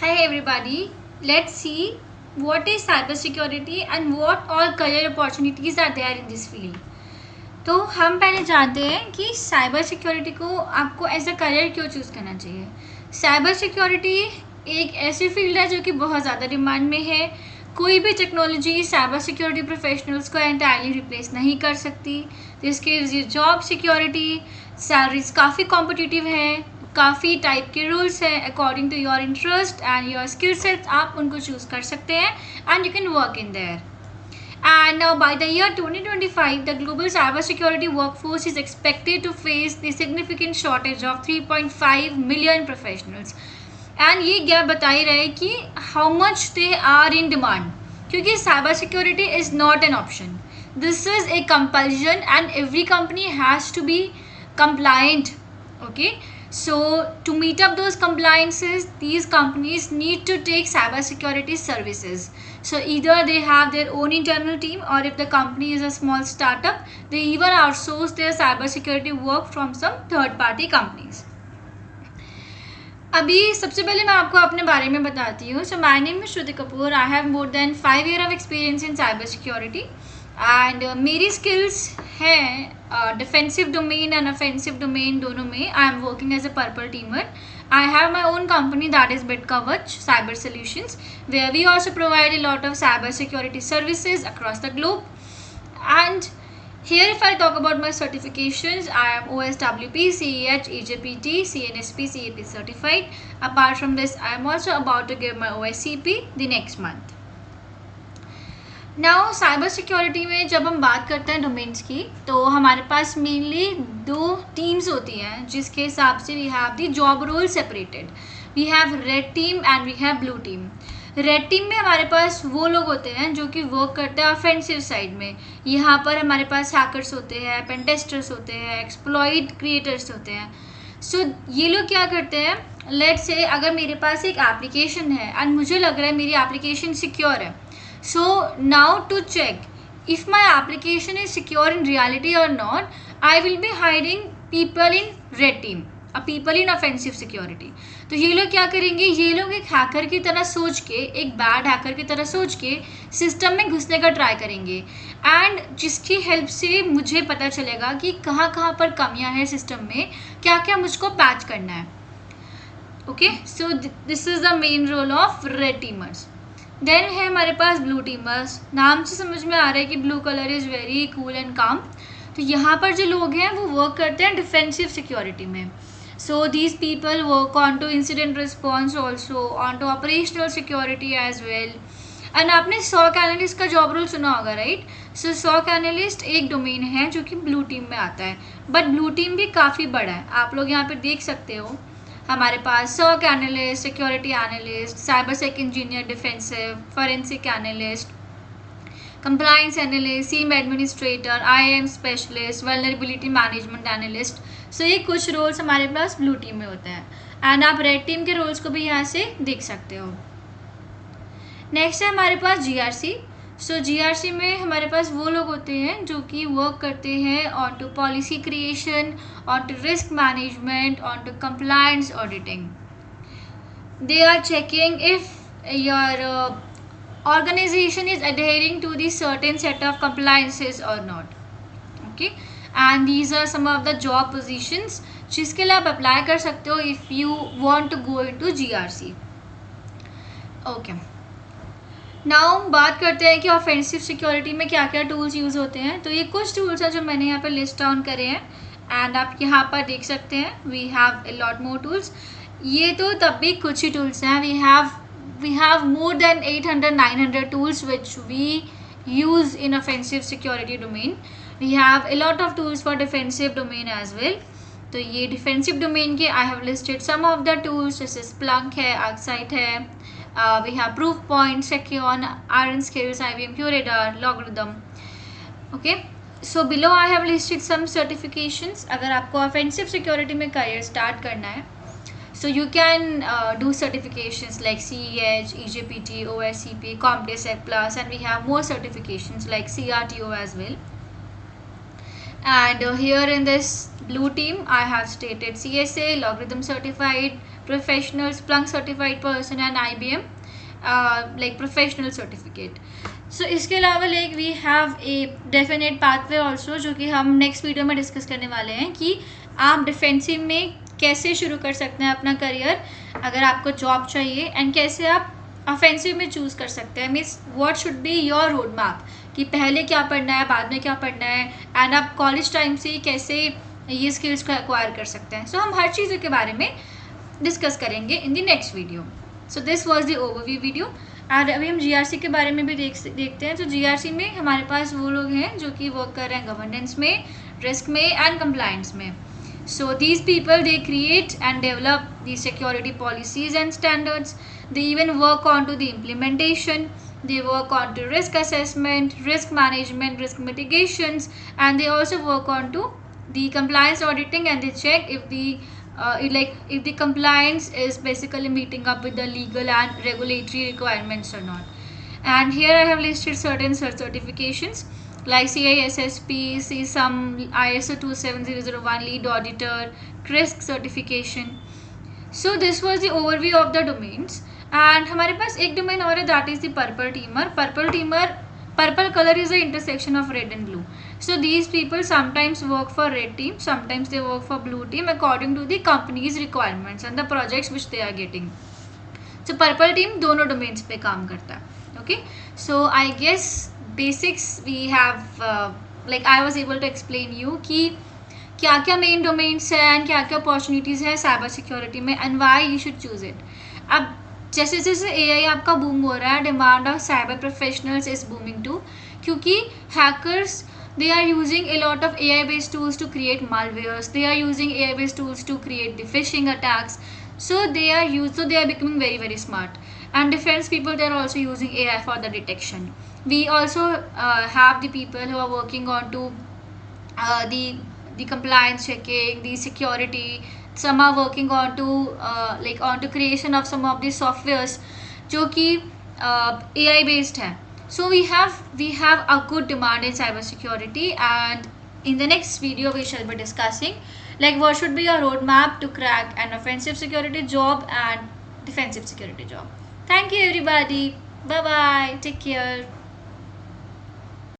Hi everybody, let's see what is cybersecurity and what all career opportunities are there in this field. तो हम पहले जानते हैं कि साइबर सिक्योरिटी को आपको एज अ करियर क्यों चूज़ करना चाहिए। साइबर सिक्योरिटी एक ऐसी फील्ड है जो कि बहुत ज़्यादा डिमांड में है। कोई भी टेक्नोलॉजी साइबर सिक्योरिटी प्रोफेशनल्स को एंटायरली रिप्लेस नहीं कर सकती। This gives you job security, salaries काफ़ी कॉम्पिटिटिव है, काफ़ी टाइप के रूल्स हैं according to your interest and your skill sets. आप उनको चूज़ कर सकते हैं and you can work in there. And now by the year 2025, the global cybersecurity workforce is expected to face the significant shortage of 3.5 million professionals. And ये gap बता ही रहे कि how much they are in demand, क्योंकि cyber security is not an option. This is a compulsion and every company has to be compliant. Okay, so to meet up those compliances, these companies need to take cybersecurity services. So either they have their own internal team, or if the company is a small startup, they even outsource their cybersecurity work from some third party companies. अभी सबसे पहले मैं आपको अपने बारे में बताती हूँ. So my name is Shruti Kapoor. I have more than 5 years of experience in cyber security and मेरी स्किल्स हैं defensive domain and offensive domain दोनों में. I am working as a purple teamer. I have my own company, that is BitKavach Cyber Solutions, where we also provide a lot of cyber security services across the globe. And here if I talk about my certifications, I am OSWP, CEH, EJPT, CNSP, CAP certified. Apart from this, I am also about to give my OSCP the next month. Now cyber security में जब हम बात करते हैं domains की, तो हमारे पास mainly 2 teams होती हैं जिसके हिसाब से we have the job role separated. We have red team and we have blue team. Red team में हमारे पास वो लोग होते हैं जो कि वर्क करते हैं ऑफेंसिव साइड में. यहाँ पर हमारे पास हैकर्स होते हैं, पेन टेस्टर्स होते हैं, एक्सप्लॉइट क्रिएटर्स होते हैं. सो ये लोग क्या करते हैं, लेट्स से अगर मेरे पास एक एप्लीकेशन है एंड मुझे लग रहा है मेरी एप्लीकेशन सिक्योर है. So now to check if my application is secure in reality or not, I will be hiring people in red team, people in offensive security. तो ये लोग क्या करेंगे, ये लोग एक हैकर की तरह सोच के, एक बैड हैकर की तरह सोच के सिस्टम में घुसने का ट्राई करेंगे एंड जिसकी हेल्प से मुझे पता चलेगा कि कहाँ कहाँ पर कमियाँ हैं सिस्टम में, क्या क्या मुझको पैच करना है. Okay, so this is the main role of red teamers. Then है हमारे पास ब्लू टीमर्स. नाम से समझ में आ रहा है कि blue colour is very cool and काम. तो यहाँ पर जो लोग हैं वो वर्क करते हैं डिफेंसिव सिक्योरिटी में. So these people work on to incident response also, on to operational security as well. And आपने SOC एनालिस्ट का जॉब रोल सुना होगा, राइट? सो SOC एनालिस्ट एक डोमेन है जो कि ब्लू टीम में आता है, बट ब्लू टीम भी काफ़ी बड़ा है. आप लोग यहाँ पर देख सकते हो हमारे पास SOC analyst, security analyst, cyber sec engineer defensive, forensic analyst, compliance analyst, SIEM administrator, IAM specialist, vulnerability management analyst. So ये कुछ रोल्स हमारे पास ब्लू टीम में होते हैं एंड आप रेड टीम के रोल्स को भी यहाँ से देख सकते हो. नेक्स्ट है हमारे पास GRC. सो GRC में हमारे पास वो लोग होते हैं जो कि वर्क करते हैं on to policy creation, on to risk management, on to compliance auditing. They are checking if your organisation is adhering to the certain set of compliances और not. Okay, and these are some of the job positions जिसके लिए आप apply कर सकते हो if you want to go in to GRC. Okay, now बात करते हैं कि ऑफेंसिव सिक्योरिटी में क्या क्या टूल्स यूज़ होते हैं. तो ये कुछ टूल्स हैं जो मैंने यहाँ पे लिस्ट डाउन करे हैं एंड आप यहाँ पर देख सकते हैं. We have a lot more tools. ये तो तब भी कुछ ही टूल्स हैं. We have more than 800-900 tools which we use in offensive security domain. We have a lot of tools for defensive domain as well. तो ये डिफेंसिव डोमेन के I have listed some of the tools, जैसे Splunk है, ArcSight है. We have Proofpoint, Sekion, IronScales, IBM QRadar, Logarithm. Okay, so below I have listed some certifications. अगर आपको offensive security में career start करना है, so you can do certifications like CEH, EJPT, OSCP, CompTIA Plus, and we have more certifications like CRTO as well. And here in this blue team, I have stated CSA, Logarithm certified, professional Splunk certified person and IBM like professional certificate. So इसके अलावा like we have a definite pathway also, जो कि हम next video में discuss करने वाले हैं कि आप डिफेंसिव में कैसे शुरू कर सकते हैं अपना करियर अगर आपको जॉब चाहिए, एंड कैसे आप ऑफेंसिव में चूज़ कर सकते हैं. Means what should be your road map कि पहले क्या पढ़ना है, बाद में क्या पढ़ना है, एंड आप कॉलेज टाइम से कैसे ये स्किल्स को एक्वायर कर सकते हैं. सो हम हर चीज़ों के बारे में डिस्कस करेंगे in the next video. So this was the overview video. और अभी हम जीआरसी के बारे में भी देखते हैं. तो जीआरसी में हमारे पास वो लोग हैं जो कि वर्क कर रहे हैं गवर्नेंस में, रिस्क में एंड कंप्लायंस में. So these people they create and develop the security policies and standards. They even work on to the implementation, they work on to risk assessment, risk management, risk mitigations, and they also work on to the compliance auditing, and they check if the if the compliance is basically meeting up with the legal and regulatory requirements or not. And here I have listed certain certifications like CISSP, CSAM, ISO 27001 lead auditor, CRISC certification. So this was the overview of the domains. And हमारे पास एक domain और है, that is the purple teamer. Purple colour is the intersection of red and blue. So these people sometimes work for red team, sometimes they work for blue team according to the company's requirements and the projects which they are getting. So purple team दोनों domains पे काम करता है. Okay, so I guess basics we have like I was able to explain you कि क्या क्या main domains हैं and क्या क्या अपॉर्चुनिटीज़ है साइबर सिक्योरिटी में and why you should choose it. अब जैसे जैसे AI आपका बूम हो रहा है, demand of cyber professionals is booming too, क्योंकि hackers they are using a lot of AI based tools to create malwares, they are using AI based tools to create the phishing attacks. So they are becoming very very smart. And defense people, they are also using AI for the detection. We also have the people who are working on to the compliance checking, the security. Some are working on to on to creation of some of the softwares जो कि AI based है. So we have a good demand in cyber security, and in the next video we shall be discussing like what should be your roadmap to crack an offensive security job and defensive security job. Thank you everybody. Bye bye. Take care.